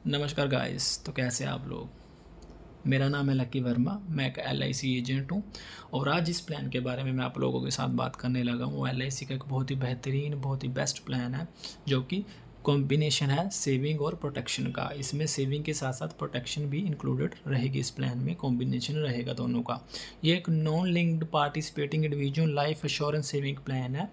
नमस्कार गाइस। तो कैसे हैं आप लोग। मेरा नाम है लकी वर्मा। मैं एक LIC एजेंट हूँ और आज इस प्लान के बारे में मैं आप लोगों के साथ बात करने लगा हूँ। LIC का एक बहुत ही बेहतरीन बहुत ही बेस्ट प्लान है जो कि कॉम्बिनेशन है सेविंग और प्रोटेक्शन का। इसमें सेविंग के साथ साथ प्रोटेक्शन भी इंक्लूडेड रहेगी। इस प्लान में कॉम्बिनेशन रहेगा दोनों का। ये एक non linked participating individual life insurance saving plan है।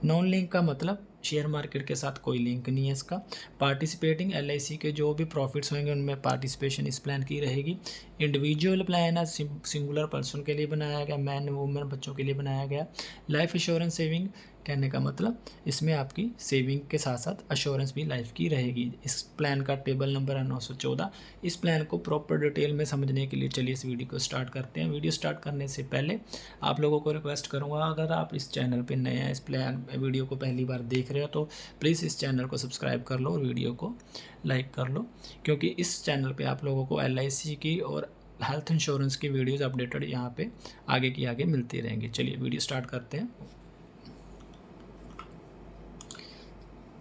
नॉन लिंक का मतलब शेयर मार्केट के साथ कोई लिंक नहीं है इसका। पार्टिसिपेटिंग LIC के जो भी प्रॉफिट्स होंगे उनमें पार्टिसिपेशन इस प्लान की रहेगी। इंडिविजुअल प्लान है, सिंगुलर पर्सन के लिए बनाया गया, मैन वुमेन बच्चों के लिए बनाया गया। लाइफ इंश्योरेंस सेविंग कहने का मतलब इसमें आपकी सेविंग के साथ साथ अश्योरेंस भी लाइफ की रहेगी। इस प्लान का टेबल नंबर है 914। इस प्लान को प्रॉपर डिटेल में समझने के लिए चलिए इस वीडियो को स्टार्ट करते हैं। वीडियो स्टार्ट करने से पहले आप लोगों को रिक्वेस्ट करूंगा, अगर आप इस चैनल पे नए हैं, इस प्लान वीडियो को पहली बार देख रहे हो तो प्लीज़ इस चैनल को सब्सक्राइब कर लो और वीडियो को लाइक कर लो, क्योंकि इस चैनल पे आप लोगों को LIC की और हेल्थ इंश्योरेंस की वीडियोज़ अपडेटेड यहाँ पे आगे की आगे मिलती रहेंगी। चलिए वीडियो स्टार्ट करते हैं।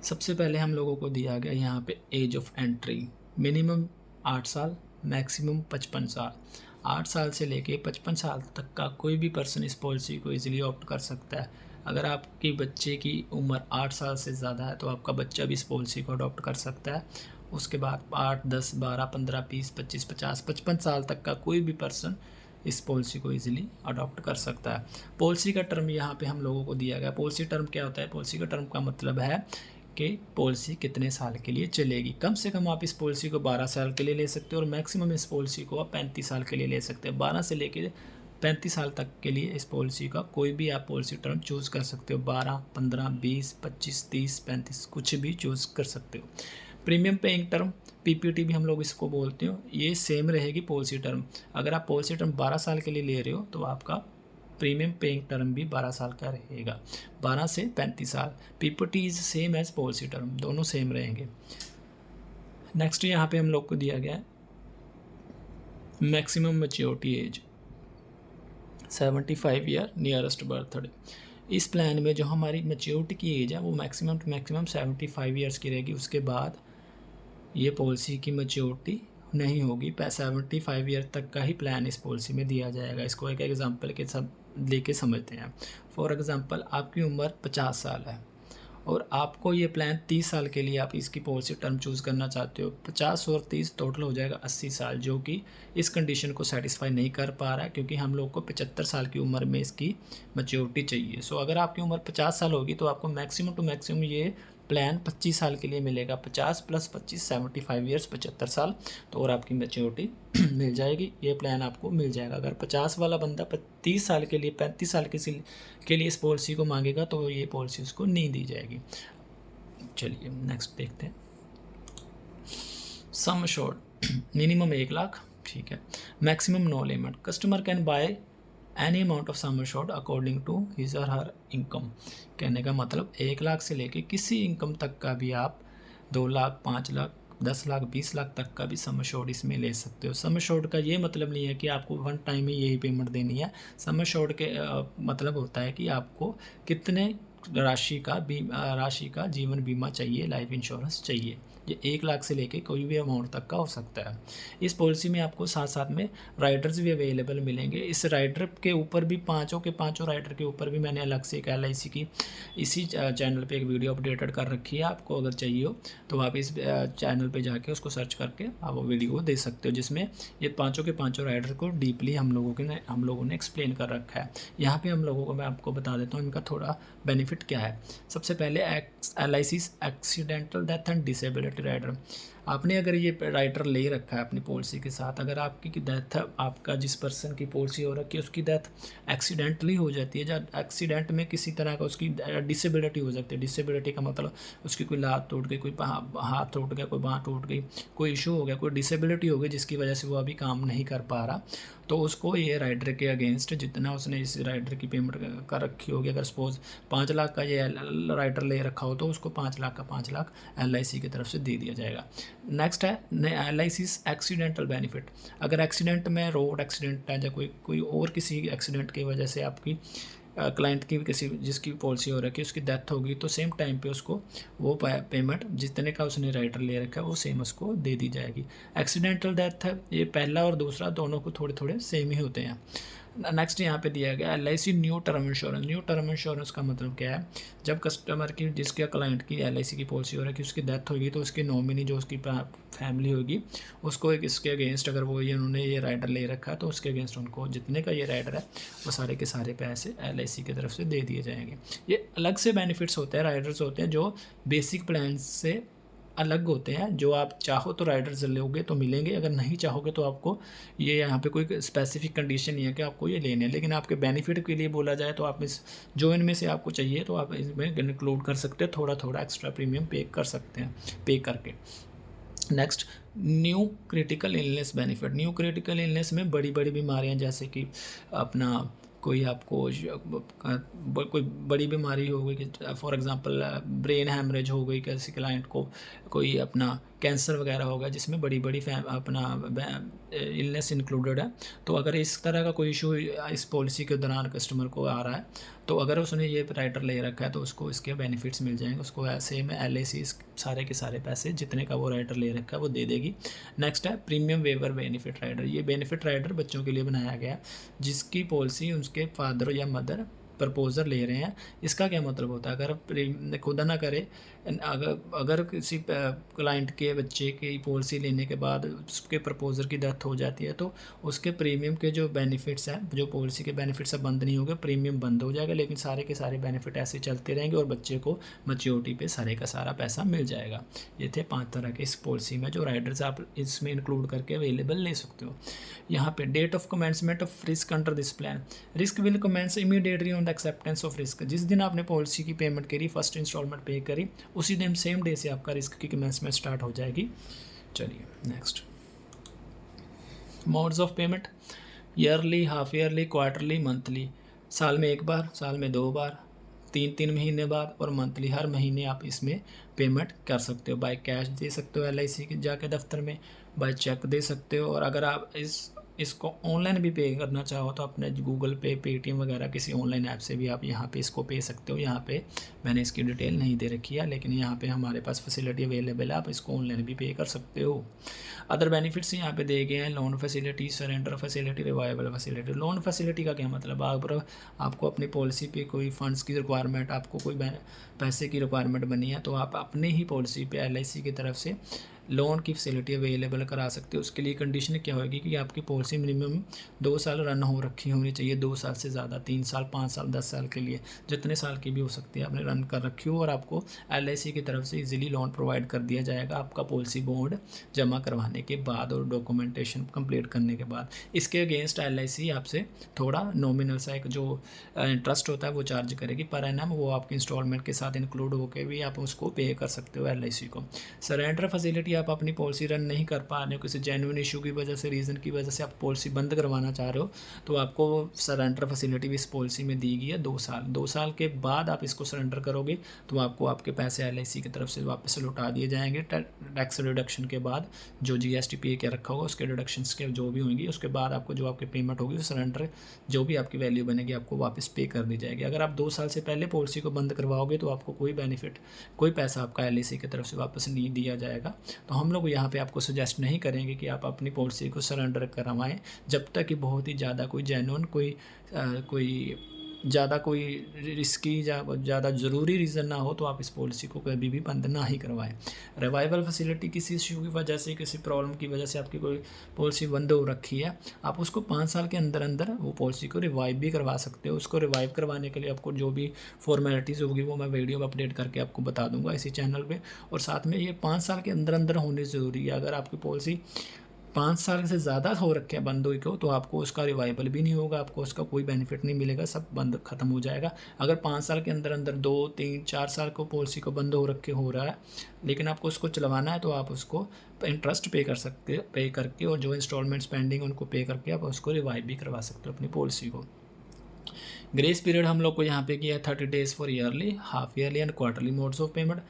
सबसे पहले हम लोगों को दिया गया यहाँ पे एज ऑफ एंट्री मिनिमम 8 साल, मैक्सिमम 55 साल। 8 साल से लेके 55 साल तक का कोई भी पर्सन इस पॉलिसी को इजीली ऑप्ट कर सकता है। अगर आपके बच्चे की उम्र 8 साल से ज़्यादा है तो आपका बच्चा भी इस पॉलिसी को अडॉप्ट कर सकता है। उसके बाद 8, 10, 12, 15, 20, 25, 50, 55 साल तक का कोई भी पर्सन इस पॉलिसी को इजीली अडॉप्ट कर सकता है। पॉलिसी का टर्म यहाँ पे हम लोगों को दिया गया। पॉलिसी टर्म क्या होता है? पॉलिसी का टर्म का मतलब है कि पॉलिसी कितने साल के लिए चलेगी। कम से कम आप इस पॉलिसी को 12 साल के लिए ले सकते हो और मैक्सिमम इस पॉलिसी को आप 35 साल के लिए ले सकते हो। 12 से लेकर 35 साल तक के लिए इस पॉलिसी का कोई भी आप पॉलिसी टर्म चूज़ कर सकते हो। 12, 15, 20, 25, 30, 35 कुछ भी चूज़ कर सकते हो। प्रीमियम पेइंग टर्म PPT भी हम लोग इसको बोलते हो, ये सेम रहेगी पॉलिसी टर्म। अगर आप पॉलिसी टर्म 12 साल के लिए ले रहे हो तो आपका प्रीमियम पेइंग टर्म भी 12 साल का रहेगा। 12 से 35 साल। PPT is same as policy term, दोनों सेम रहेंगे। नेक्स्ट यहाँ पे हम लोग को दिया गया है maximum maturity age 75 year nearest birthday. इस प्लान में जो हमारी मैच्योरिटी की एज है वो मैक्सिमम टू मैक्सिमम 75 ईयर्स की रहेगी। उसके बाद ये पॉलिसी की मैच्योरिटी नहीं होगी। 75 ईयर तक का ही प्लान इस पॉलिसी में दिया जाएगा। इसको एक एग्जांपल के सब लेके समझते हैं। फॉर एग्जांपल आपकी उम्र 50 साल है और आपको ये प्लान 30 साल के लिए आप इसकी पॉलिसी टर्म चूज़ करना चाहते हो। 50 और 30 टोटल हो जाएगा 80 साल, जो कि इस कंडीशन को सेटिस्फाई नहीं कर पा रहा है, क्योंकि हम लोग को 75 साल की उम्र में इसकी मैच्योरिटी चाहिए। सो अगर आपकी उम्र 50 साल होगी तो आपको मैक्सिमम टू मैक्सिमम ये प्लान 25 साल के लिए मिलेगा। 50 + 25 75 ईयर्स 75 साल, तो और आपकी मैच्योरिटी मिल जाएगी। ये प्लान आपको मिल जाएगा। अगर 50 वाला बंदा 30 साल के लिए 35 साल के लिए इस पॉलिसी को मांगेगा तो ये पॉलिसी उसको नहीं दी जाएगी। चलिए नेक्स्ट देखते हैं। सम अश्योर्ड मिनिमम 1 लाख, ठीक है। Maximum no limit. Customer can buy any amount of sum assured according to his और हर इनकम। कहने का मतलब 1 लाख से लेके किसी इनकम तक का भी आप 2 लाख, 5 लाख, 10 लाख, 20 लाख तक का भी सम अश्योर्ड इसमें ले सकते हो। सम अश्योर्ड का ये मतलब नहीं है कि आपको वन टाइम ही यही पेमेंट देनी है। सम अश्योर्ड के मतलब होता है कि आपको कितने राशि का जीवन बीमा चाहिए, लाइफ इंश्योरेंस चाहिए। ये 1 लाख से लेके कोई भी अमाउंट तक का हो सकता है। इस पॉलिसी में आपको साथ साथ में राइडर्स भी अवेलेबल मिलेंगे। इस राइडर के ऊपर भी पाँचों राइडर के ऊपर भी मैंने अलग से एक LIC की इसी चैनल पे एक वीडियो अपडेटेड कर रखी है। आपको अगर चाहिए हो तो आप इस चैनल पे जाके उसको सर्च करके आप वो वीडियो दे सकते हो, जिसमें ये पाँचों के पाँचों राइडर को डीपली हम लोगों ने एक्सप्लेन कर रखा है। यहाँ पे हम लोगों को मैं आपको बता देता हूँ इनका थोड़ा बेनिफिट क्या है। सबसे पहले LIC accidental death and disability rider. आपने अगर ये राइडर ले रखा है अपनी पॉलिसी के साथ, अगर आपकी डेथ आपका जिस पर्सन की पॉलिसी हो रखी है उसकी डेथ एक्सीडेंटली हो जाती है, जब एक्सीडेंट में किसी तरह का उसकी डिसेबिलिटी हो सकती है। डिसेबिलिटी का मतलब उसकी कोई लात टूट गई, कोई हाथ टूट गया, कोई बाँह टूट गई, कोई इशू हो गया, कोई डिसेबिलिटी हो गई जिसकी वजह से वो अभी काम नहीं कर पा रहा, तो उसको ये राइडर के अगेंस्ट जितना उसने इस राइडर की पेमेंट कर रखी होगी, अगर सपोज 5 लाख का ये राइडर ले रखा हो तो उसको 5 लाख का 5 लाख LIC की तरफ से दे दिया जाएगा। नेक्स्ट है LIC एक्सीडेंटल बेनिफिट। अगर एक्सीडेंट में रोड एक्सीडेंट है या कोई और किसी एक्सीडेंट की वजह से आपकी क्लाइंट की किसी जिसकी पॉलिसी हो रखी है उसकी डेथ होगी तो सेम टाइम पे उसको वो पेमेंट जितने का उसने राइडर ले रखा है वो सेम उसको दे दी जाएगी। एक्सीडेंटल डेथ है, ये पहला और दूसरा दोनों को थोड़े थोड़े सेम ही होते हैं। नेक्स्ट यहाँ पे दिया गया LIC new term insurance. New term insurance का मतलब क्या है, जब कस्टमर की जिसके क्लाइंट की LIC की पॉलिसी हो रही है उसकी डेथ होगी तो उसकी नॉमिनी जो उसकी फैमिली होगी उसको एक इसके अगेंस्ट अगर वो ये उन्होंने ये राइडर ले रखा है तो उसके अगेंस्ट उनको जितने का ये राइडर है वो सारे के सारे पैसे LIC की तरफ से दे दिए जाएंगे। ये अलग से बेनिफिट्स होते हैं, राइडर्स होते हैं जो बेसिक प्लान से अलग होते हैं। जो आप चाहो तो राइडर्स लोगे तो मिलेंगे, अगर नहीं चाहोगे तो आपको ये यहाँ पे कोई स्पेसिफिक कंडीशन नहीं है कि आपको ये लेने हैं। लेकिन आपके बेनिफिट के लिए बोला जाए तो आप इस जो इनमें से आपको चाहिए तो आप इसमें इंक्लूड कर सकते हैं, थोड़ा थोड़ा एक्स्ट्रा प्रीमियम पे कर सकते हैं पे करके। Next, new critical illness benefit. New critical illness में बड़ी बड़ी बीमारियां जैसे कि अपना कोई आपको कोई बड़ी बीमारी हो गई, फॉर एग्जांपल ब्रेन हैमरेज हो गई किसी क्लाइंट को, कोई अपना कैंसर वगैरह होगा जिसमें बड़ी बड़ी अपना इलनेस इंक्लूडेड है। तो अगर इस तरह का कोई इशू इस पॉलिसी के दौरान कस्टमर को आ रहा है तो अगर उसने ये राइडर ले रखा है तो उसको इसके बेनिफिट्स मिल जाएंगे, उसको ऐसे में LIC सारे के सारे पैसे जितने का वो राइडर ले रखा है वो दे देगी। नेक्स्ट है प्रीमियम वेवर बेनिफिट राइडर। ये बेनिफिट राइडर बच्चों के लिए बनाया गया जिसकी पॉलिसी उसके फादर या मदर प्रपोजर ले रहे हैं। इसका क्या मतलब होता है, अगर खुदा ना करे अगर किसी क्लाइंट के बच्चे की पॉलिसी लेने के बाद उसके प्रपोजर की डेथ हो जाती है तो उसके प्रीमियम के जो बेनिफिट्स हैं, जो पॉलिसी के बेनिफिट्स हैं बंद नहीं होंगे, प्रीमियम बंद हो जाएगा, लेकिन सारे के सारे बेनिफिट ऐसे चलते रहेंगे और बच्चे को मैच्योरिटी पे सारे का सारा पैसा मिल जाएगा। ये थे 5 तरह के इस पॉलिसी में जो राइडर्स आप इसमें इंक्लूड करके अवेलेबल ले सकते हो। यहाँ पे date of commencement of risk under this plan. Risk will commence immediately on the acceptance of risk. जिस दिन आपने पॉलिसी की पेमेंट करी, फर्स्ट इंस्टॉलमेंट पे करी, उसी दिन सेम डे से आपका रिस्क की कमेंसमेंट स्टार्ट हो जाएगी। चलिए next, modes of payment, yearly, half yearly, quarterly, monthly. साल में एक बार, साल में 2 बार, 3 महीने बाद, और मंथली हर महीने आप इसमें पेमेंट कर सकते हो। बाय कैश दे सकते हो LIC के जाके दफ्तर में, बाय चेक दे सकते हो, और अगर आप इसको ऑनलाइन भी पे करना चाहो तो अपने गूगल पे, पेटीएम वगैरह किसी ऑनलाइन ऐप से भी आप यहाँ पे इसको पे सकते हो। यहाँ पे मैंने इसकी डिटेल नहीं दे रखी है लेकिन यहाँ पे हमारे पास फैसिलिटी अवेलेबल है, आप इसको ऑनलाइन भी पे कर सकते हो। अदर बेनिफिट्स यहाँ पे दिए गए हैं, loan facility, surrender facility, revival facility. Loan facility का क्या मतलब, आपको अपनी पॉलिसी पे कोई फंड्स की रिक्वायरमेंट, आपको कोई पैसे की रिक्वायरमेंट बनी है तो आप अपने ही पॉलिसी पे LIC की तरफ से लोन की फैसिलिटी अवेलेबल करा सकते हो। उसके लिए कंडीशन क्या होगी कि आपकी पॉलिसी मिनिमम 2 साल रन हो रखी होनी चाहिए, 2 साल से ज़्यादा, 3 साल, 5 साल, 10 साल के लिए, जितने साल की भी हो सकती है आपने रन कर रखी हो, और आपको LIC की तरफ से इजीली लोन प्रोवाइड कर दिया जाएगा आपका पॉलिसी बॉन्ड जमा करवाने के बाद और डॉक्यूमेंटेशन कंप्लीट करने के बाद। इसके अगेंस्ट LIC आपसे थोड़ा नॉमिनल सा एक जो इंटरेस्ट होता है वो चार्ज करेगी पर एनम, वो आपके इंस्टॉलमेंट के साथ इंक्लूड होकर भी आप उसको पे कर सकते हो LIC को। सरेंडर फैसिलिटी, आप अपनी पॉलिसी रन नहीं कर पा रहे हो, किसी जेन्युइन इशू की वजह से, रीज़न की वजह से आप पॉलिसी बंद करवाना चाह रहे हो तो आपको सरेंडर फैसिलिटी भी इस पॉलिसी में दी गई है 2 साल। 2 साल के बाद आप इसको सरेंडर करोगे तो आपको आपके पैसे LIC की तरफ से वापस लौटा दिए जाएंगे। टैक्स रिडक्शन के बाद जो GST पे क्या रखा होगा उसके डिडक्शंस के जो भी होंगी उसके बाद आपको जो आपकी पेमेंट होगी सरेंडर जो भी आपकी वैल्यू बनेगी आपको वापस पे कर दी जाएगी। अगर आप 2 साल से पहले पॉलिसी को बंद करवाओगे तो आपको कोई बेनिफिट, कोई पैसा आपका LIC की तरफ से वापस नहीं दिया जाएगा। तो हम लोग यहाँ पे आपको सजेस्ट नहीं करेंगे कि आप अपनी पॉलिसी को सरेंडर करवाएं जब तक कि बहुत ही ज़्यादा कोई जेन्युइन कोई ज़्यादा कोई रिस्की ज़्यादा ज़रूरी रीज़न ना हो तो आप इस पॉलिसी को कभी भी बंद ना ही करवाएं। रिवाइवल फैसिलिटी, किसी इशू की वजह से, किसी प्रॉब्लम की वजह से आपकी कोई पॉलिसी बंद हो रखी है, आप उसको 5 साल के अंदर अंदर वो पॉलिसी को रिवाइव भी करवा सकते हो। उसको रिवाइव करवाने के लिए आपको जो भी फॉर्मेलिटीज़ होगी वो मैं वीडियो में अपडेट करके आपको बता दूंगा इसी चैनल पर। और साथ में ये 5 साल के अंदर अंदर होनी ज़रूरी है। अगर आपकी पॉलिसी 5 साल से ज़्यादा हो रखे हैं बंद हुई को तो आपको उसका रिवाइवल भी नहीं होगा, आपको उसका कोई बेनिफिट नहीं मिलेगा, सब बंद ख़त्म हो जाएगा। अगर 5 साल के अंदर अंदर 2, 3, 4 साल को पॉलिसी को बंद हो रखे हो रहा है लेकिन आपको उसको चलवाना है तो आप उसको इंटरेस्ट पे कर सकते, पे करके, और जो इंस्टॉलमेंट्स पेंडिंग उनको पे करके आप उसको रिवाइव भी करवा सकते हो अपनी पॉलिसी को। ग्रेस पीरियड हम लोग को यहाँ पे किया है 30 days for yearly, half yearly and quarterly modes of payment.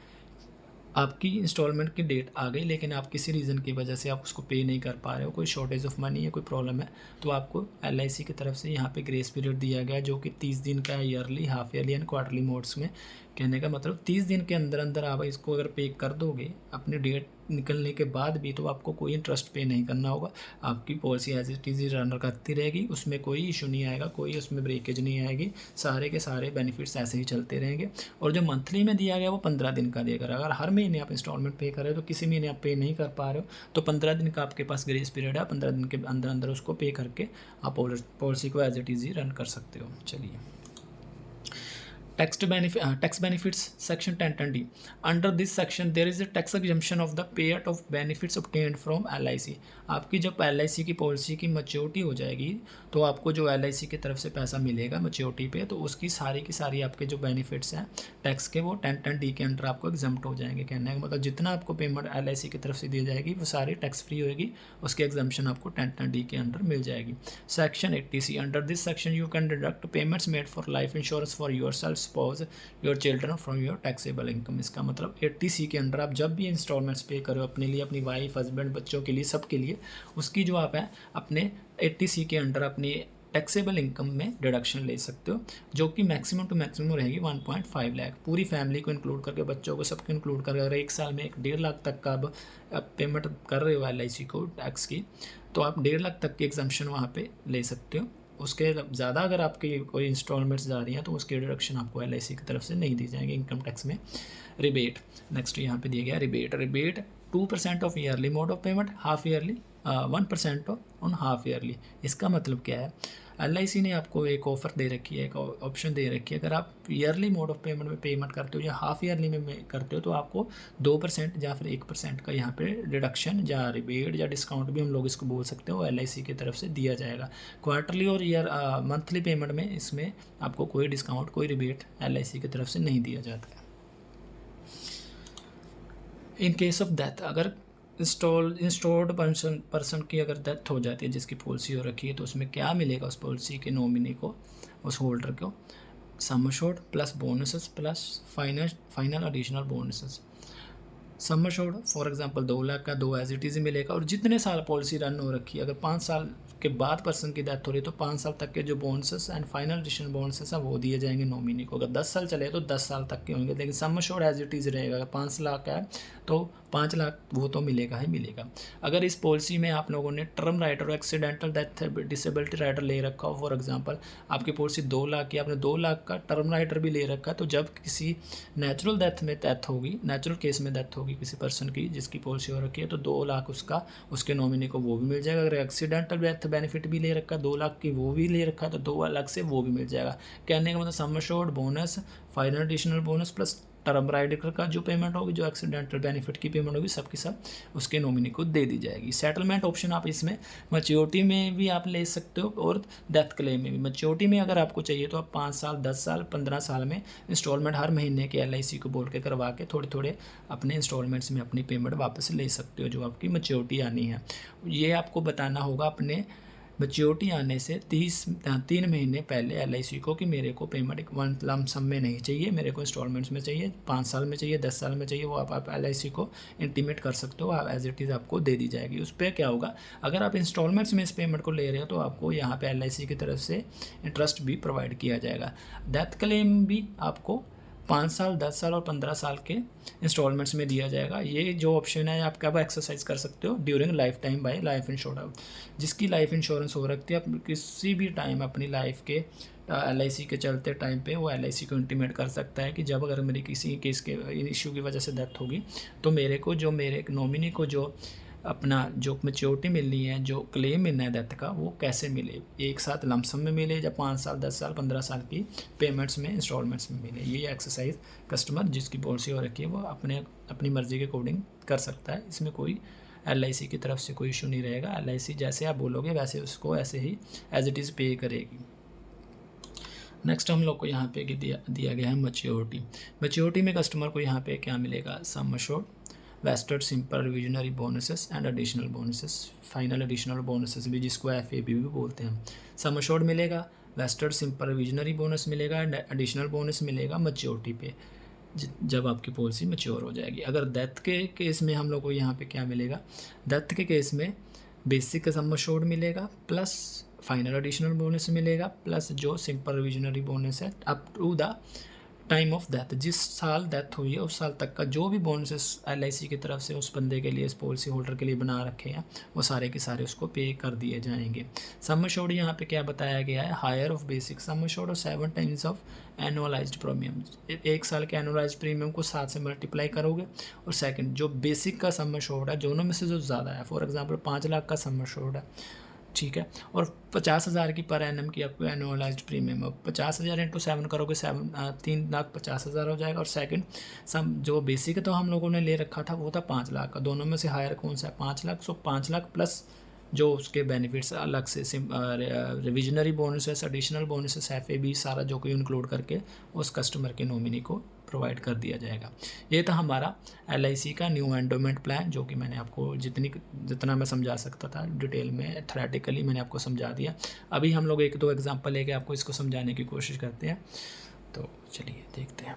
आपकी इंस्टॉलमेंट की डेट आ गई लेकिन आप किसी रीज़न की वजह से आप उसको पे नहीं कर पा रहे हो, कोई शॉर्टेज ऑफ मनी है, कोई प्रॉब्लम है, तो आपको एलआईसी की तरफ से यहाँ पे ग्रेस पीरियड दिया गया है जो कि 30 दिन का है, yearly, half yearly and quarterly modes में। कहने का मतलब 30 दिन के अंदर अंदर आप इसको अगर पे कर दोगे अपनी डेट निकलने के बाद भी, तो आपको कोई इंटरेस्ट पे नहीं करना होगा। आपकी policy as it is run करती रहेगी, उसमें कोई इशू नहीं आएगा, कोई उसमें ब्रेकेज नहीं आएगी, सारे के सारे बेनिफिट्स ऐसे ही चलते रहेंगे। और जो मंथली में दिया गया वो 15 दिन का दिया गया। अगर हर महीने आप इंस्टॉलमेंट पे कर रहे हो तो किसी महीने आप पे नहीं कर पा रहे हो तो 15 दिन का आपके पास ग्रेस पीरियड है, 15 दिन के अंदर अंदर उसको पे करके आप पॉलिसी को एज इट इज़ रन कर सकते हो। चलिए, tax benefits section 10(d). Under this section there is a tax exemption of the payout of benefits obtained from LIC। आपकी जब LIC की पॉलिसी की मैच्योरिटी हो जाएगी तो आपको जो LIC की तरफ से पैसा मिलेगा मैच्योरिटी पे, तो उसकी सारी की सारी आपके जो बेनिफिट्स हैं टैक्स के वो 10(d) के अंडर आपको एग्जम्प्ट हो जाएंगे। कहने का मतलब जितना आपको पेमेंट LIC की तरफ से दी जाएगी वो सारी टैक्स फ्री होगी, उसकी एग्जम्पशन आपको 10(d) के अंडर मिल जाएगी। Section 80C। Under this section you can deduct payments made for life insurance for your self, spouse, your children from your taxable income. इसका मतलब 80C के अंडर आप जब भी इंस्टॉलमेंट्स पे करो अपने लिए, अपनी वाइफ, हस्बैंड, बच्चों के लिए, सबके लिए, उसकी जो आप है अपने 80C के अंडर अपनी टैक्सेबल इनकम में डिडक्शन ले सकते हो, जो कि मैक्सिमम टू मैक्सिमम रहेगी 1.5 लाख। पूरी फैमिली को इंक्लूड करके, बच्चों को सबको इंक्लूड करके अगर एक साल में 1.5 लाख तक का आप पेमेंट कर रहे हो LIC को टैक्स की, तो आप 1.5 लाख तक की एग्जम्पशन वहाँ पे ले सकते हो। उसके ज़्यादा अगर आपकी कोई इंस्टॉलमेंट्स जा रही हैं तो उसकी डिडक्शन आपको LIC की तरफ से नहीं दी जाएंगी इनकम टैक्स में। रिबेट, नेक्स्ट यहाँ पे दिया गया rebate 2% of yearly mode of payment, half yearly 1% on half yearly. इसका मतलब क्या है, LIC ने आपको एक ऑफ़र दे रखी है, एक ऑप्शन दे रखी है, अगर आप ईयरली मोड ऑफ पेमेंट में पेमेंट करते हो या हाफ ईयरली में करते हो तो आपको 2% या फिर 1% का यहाँ पे डिडक्शन या रिबेट या डिस्काउंट भी हम लोग इसको बोल सकते हो LIC की तरफ से दिया जाएगा। क्वार्टरली और मंथली पेमेंट में इसमें आपको कोई डिस्काउंट, कोई रिबेट LIC की तरफ से नहीं दिया जाता है। इन केस ऑफ डेथ, अगर इंस्टॉल्ड पर्सन की अगर डेथ हो जाती है जिसकी पॉलिसी हो रखी है, तो उसमें क्या मिलेगा उस पॉलिसी के नॉमिनी को, उस होल्डर को? Sum assured plus bonuses plus final additional bonuses. Sum assured for example 2 lakh का 2 एज इट इज़ मिलेगा, और जितने साल पॉलिसी रन हो रखी है, अगर 5 साल के बाद पर्सन की डेथ हो रही है तो 5 साल तक के जो bonuses and final additional bonuses हैं वो दिए जाएंगे नॉमिनी को। अगर 10 साल चले तो 10 साल तक के होंगे, लेकिन sum assured as it is रहेगा। अगर 5 लाख है तो 5 लाख वो तो मिलेगा ही मिलेगा। अगर इस पॉलिसी में आप लोगों ने टर्म राइटर और एक्सीडेंटल डेथ डिसेबिलिटी राइटर ले रखा हो, फॉर एग्जांपल आपकी पॉलिसी 2 लाख की, आपने 2 लाख का टर्म राइटर भी ले रखा है, तो जब किसी नेचुरल डेथ में डेथ होगी, नेचुरल केस में डेथ होगी किसी पर्सन की जिसकी पॉलिसी हो रखी है, तो 2 लाख उसका, उसके नॉमिनी को वो भी मिल जाएगा। अगर एक्सीडेंटल डेथ बेनिफिट भी ले रखा है 2 लाख की, वो भी ले रखा है तो 2 लाख से वो भी मिल जाएगा। कहने का मतलब sum assured, bonus, final additional bonus plus term rider का जो पेमेंट होगी, जो एक्सीडेंटल बेनिफिट की पेमेंट होगी, सबकी सब उसके नॉमिनी को दे दी जाएगी। सेटलमेंट ऑप्शन आप इसमें मैच्योरिटी में भी आप ले सकते हो और डेथ क्लेम में भी। मैच्योरिटी में अगर आपको चाहिए तो आप 5 साल, 10 साल, 15 साल में इंस्टॉलमेंट हर महीने के LIC को बोल के करवा के थोड़े थोड़े अपने इंस्टॉलमेंट्स में अपनी पेमेंट वापस ले सकते हो जो आपकी मैच्योरिटी आनी है। ये आपको बताना होगा अपने मैच्योरिटी आने से 3 महीने पहले LIC को कि मेरे को पेमेंट वन लम सम में नहीं चाहिए, मेरे को इंस्टॉलमेंट्स में चाहिए, 5 साल में चाहिए, 10 साल में चाहिए, वो आप LIC को इंटीमेट कर सकते हो, आप एज इट इज़ आपको दे दी जाएगी। उस पर क्या होगा, अगर आप इंस्टॉलमेंट्स में इस पेमेंट को ले रहे हो तो आपको यहाँ पे LIC की तरफ से इंटरेस्ट भी प्रोवाइड किया जाएगा। डेथ क्लेम भी आपको 5 साल, 10 साल और 15 साल के इंस्टॉलमेंट्स में दिया जाएगा। ये जो ऑप्शन है आप कब एक्सरसाइज कर सकते हो, during life time bye life insurance. जिसकी लाइफ इंश्योरेंस हो रखती है, आप किसी भी टाइम अपनी लाइफ के LIC के चलते टाइम पे वो LIC को इंटीमेट कर सकता है कि जब अगर मेरी किसी केस के इशू की वजह से डेथ होगी तो मेरे को, जो मेरे नॉमिनी को जो अपना जो मैच्योरिटी मिलनी है, जो क्लेम मिलना है डेथ का, वो कैसे मिले, एक साथ लमसम में मिले या 5 साल, 10 साल, 15 साल की पेमेंट्स में, इंस्टॉलमेंट्स में मिले। ये एक्सरसाइज कस्टमर जिसकी पॉलिसी हो रखी है वो अपनी मर्ज़ी के अकॉर्डिंग कर सकता है। इसमें कोई LIC की तरफ से कोई इशू नहीं रहेगा। LIC जैसे आप बोलोगे वैसे उसको ऐसे ही एज इट इज़ पे करेगी। नेक्स्ट हम लोग को यहाँ पे दिया गया है मैच्योरिटी में कस्टमर को यहाँ पे क्या मिलेगा, sum assured, wasted simple revisionary bonuses and additional bonuses, final additional bonuses भी जिसको FAB भी बोलते हैं। सम अश्योर्ड मिलेगा, वेस्टेड सिंपल रिविजनरी बोनस मिलेगा एंड एडिशनल बोनस मिलेगा मैच्योरिटी पे। जब आपकी पॉलिसी मैच्योर हो जाएगी। अगर डेथ के केस में हम लोग को यहाँ पे क्या मिलेगा, डेथ के केस में बेसिक का सम अश्योर्ड मिलेगा प्लस फाइनल एडिशनल बोनस मिलेगा प्लस जो सिंपल रिविजनरी बोनस है up to the time of death, जिस साल डेथ हुई है उस साल तक का जो भी बोनसेस LIC की तरफ से उस बंदे के लिए, इस पॉलिसी होल्डर के लिए बना रखे हैं, वो सारे के सारे उसको पे कर दिए जाएंगे। सम अश्योर्ड यहाँ पे क्या बताया गया है, higher of basic sum assured और 7 टाइम्स ऑफ एनुअलाइज्ड प्रीमियम। एक साल के एनुअलाइज्ड प्रीमियम को 7 से मल्टीप्लाई करोगे, और सेकंड जो बेसिक का सम अश्योर्ड है, दोनों में से जो ज़्यादा है, फॉर एग्जांपल 5 लाख का सम अश्योर्ड है, ठीक है, और 50,000 की पर एनम की आपको एनुअलाइज्ड प्रीमियम, अब 50,000 इंटू 7 करोगे 3,50,000 हो जाएगा। और सेकंड सम जो बेसिक तो हम लोगों ने ले रखा था वो था 5 लाख का, दोनों में से हायर कौन सा है, 5 लाख। सो 5 लाख प्लस जो उसके बेनिफिट्स अलग से revisionary bonuses, additional bonuses, FAB सारा जो कोई इंक्लूड करके उस कस्टमर के नॉमिनी को प्रोवाइड कर दिया जाएगा। ये था हमारा LIC का न्यू एंडोमेंट प्लान, जो कि मैंने आपको जितना मैं समझा सकता था डिटेल में थ्योरेटिकली मैंने आपको समझा दिया। अभी हम लोग 1-2 एग्जांपल लेके आपको इसको समझाने की कोशिश करते हैं, तो चलिए देखते हैं।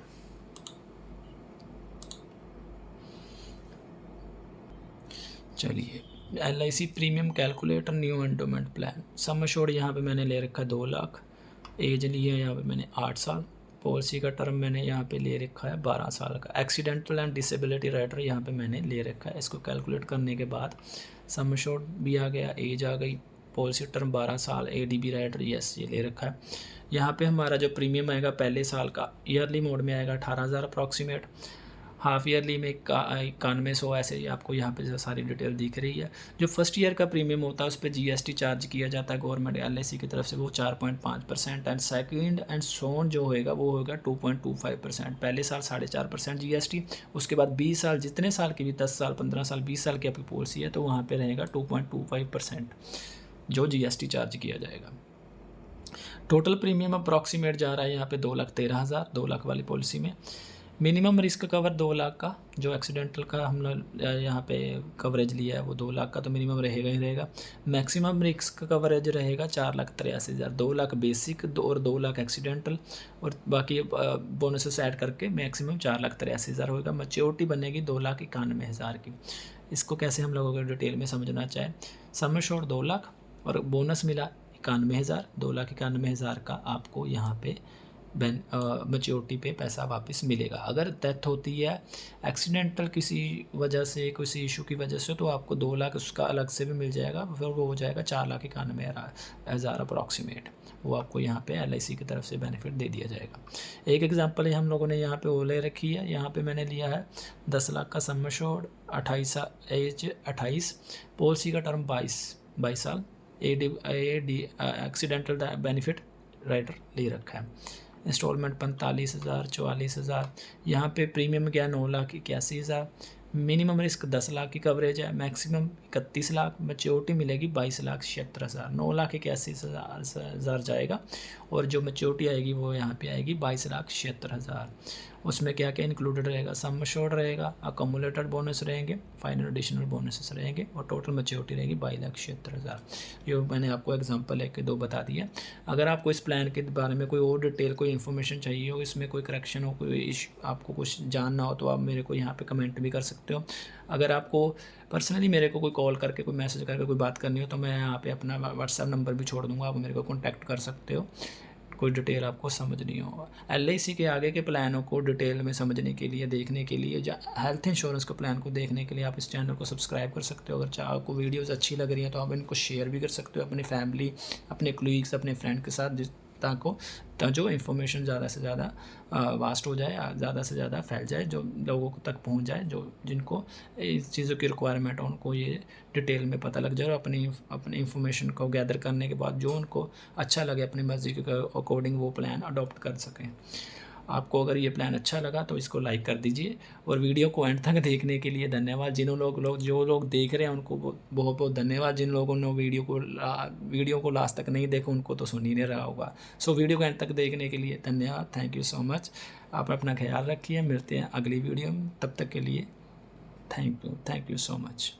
चलिए LIC premium calculator new endowment plan, sum assured यहाँ पे मैंने ले रखा है 2 लाख, एज ली है यहाँ पे मैंने 8 साल, पॉलिसी का टर्म मैंने यहाँ पे ले रखा है 12 साल का, एक्सीडेंटल एंड डिसेबिलिटी राइडर यहाँ पे मैंने ले रखा है। इसको कैलकुलेट करने के बाद सम अश्योर्ड भी आ गया, एज आ गई, पॉलिसी टर्म 12 साल, ADB राइडर यस ये ले रखा है। यहाँ पे हमारा जो प्रीमियम आएगा पहले साल का ईयरली मोड में आएगा 18,000 अप्रॉक्सीमेट, हाफ ईयरली में 9100, ऐसे ही आपको यहाँ पे सारी डिटेल दिख रही है। जो फर्स्ट ईयर का प्रीमियम होता है उस पर GST चार्ज किया जाता है गवर्नमेंट LIC की तरफ से, वो 4.5%, एंड सेकंड एंड सोन जो होएगा वो होगा 2.25%। पहले साल 4.5% GST, उसके बाद 20 साल, जितने साल की भी 10 साल 15 साल 20 साल की आपकी पॉलिसी है तो वहाँ पर रहेगा 2.25% जो GST चार्ज किया जाएगा। टोटल प्रीमियम अप्रॉक्सीमेट जा रहा है यहाँ पे 2,13,000, 2 लाख वाली पॉलिसी में। मिनिमम रिस्क कवर 2 लाख का, जो एक्सीडेंटल का हम लोग यहाँ पे कवरेज लिया है वो 2 लाख का तो मिनिमम रहेगा ही रहेगा। मैक्सिमम रिस्क कवरेज रहेगा 4,83,000, 2 लाख बेसिक और 2 लाख एक्सीडेंटल, और बाकी बोनसेस ऐड करके मैक्सिमम 4,83,000 होगा। मैच्योरिटी बनेगी 2,91,000 की। इसको कैसे हम लोगों को डिटेल में समझना चाहें, सम अश्योर्ड 2 लाख और बोनस मिला 91,000, 2,91,000 का आपको यहाँ पे मैच्योरिटी पे पैसा वापस मिलेगा। अगर डेथ होती है एक्सीडेंटल किसी वजह से, किसी इशू की वजह से, तो आपको 2 लाख उसका अलग से भी मिल जाएगा, फिर वो हो जाएगा 4,91,000 अप्रॉक्सीमेट, वो आपको यहाँ पे LIC की तरफ से बेनिफिट दे दिया जाएगा। एक एग्जांपल हम लोगों ने यहाँ पे वो ले रखी है, यहाँ पे मैंने लिया है 10 लाख का सम अश्योर्ड, 28 एज 28, पॉलिसी का टर्म 22 साल, एक्सीडेंटल बेनिफिट राइडर ले रखा है। इंस्टॉलमेंट 45,000, 44,000, यहाँ पे प्रीमियम क्या 9,81,000, मिनिमम रिस्क 10 लाख की कवरेज है, मैक्सिमम 31 लाख, मैच्योरिटी मिलेगी 22,76,000, 9,81,000 जाएगा, और जो मैच्योरिटी आएगी वो यहाँ पे आएगी 22,76,000। उसमें क्या क्या इंक्लूडेड रहेगा, सम अश्योर्ड रहेगा, अकोमुलेटेड बोनस रहेंगे, फाइनल एडिशनल बोनसेस रहेंगे, और टोटल मैच्योरिटी रहेगी 22,76,000। ये मैंने आपको एग्जांपल 1-2 बता दिया। अगर आपको इस प्लान के बारे में कोई और डिटेल, कोई इन्फॉर्मेशन चाहिए हो, इसमें कोई करेक्शन हो, कोई आपको कुछ जानना हो, तो आप मेरे को यहाँ पे कमेंट भी कर सकते हो। अगर आपको पर्सनली मेरे को कोई कॉल करके, कोई मैसेज करके कोई बात करनी हो, तो मैं यहाँ पे अपना WhatsApp नंबर भी छोड़ दूँगा, आप मेरे को कॉन्टैक्ट कर सकते हो, कोई डिटेल आपको समझनी हो। LIC के आगे के प्लानों को डिटेल में समझने के लिए, देखने के लिए, हेल्थ इंश्योरेंस को प्लान को देखने के लिए आप इस चैनल को सब्सक्राइब कर सकते हो। अगर चाहे आपको वीडियोस अच्छी लग रही हैं तो आप इनको शेयर भी कर सकते हो अपनी फैमिली, अपने कोलीग्स, अपने फ्रेंड के साथ, जो इन्फॉर्मेशन ज़्यादा से ज़्यादा वास्ट हो जाए, ज़्यादा से ज़्यादा फैल जाए, जो लोगों तक पहुंच जाए, जो जिनको इस चीज़ों की रिक्वायरमेंट हो उनको ये डिटेल में पता लग जाए, और अपनी इन्फॉर्मेशन को गैदर करने के बाद जो उनको अच्छा लगे अपनी मर्ज़ी के अकॉर्डिंग वो प्लान अडॉप्ट कर सकें। आपको अगर ये प्लान अच्छा लगा तो इसको लाइक कर दीजिए, और वीडियो को एंड तक देखने के लिए धन्यवाद। जो लोग देख रहे हैं उनको बहुत बहुत धन्यवाद। जिन लोगों ने वीडियो को लास्ट तक नहीं देखा उनको तो सुन ही नहीं रहा होगा। सो वीडियो को एंड तक देखने के लिए धन्यवाद, थैंक यू सो मच। आप अपना ख्याल रखिए, मिलते हैं अगली वीडियो में, तब तक के लिए थैंक यू सो मच।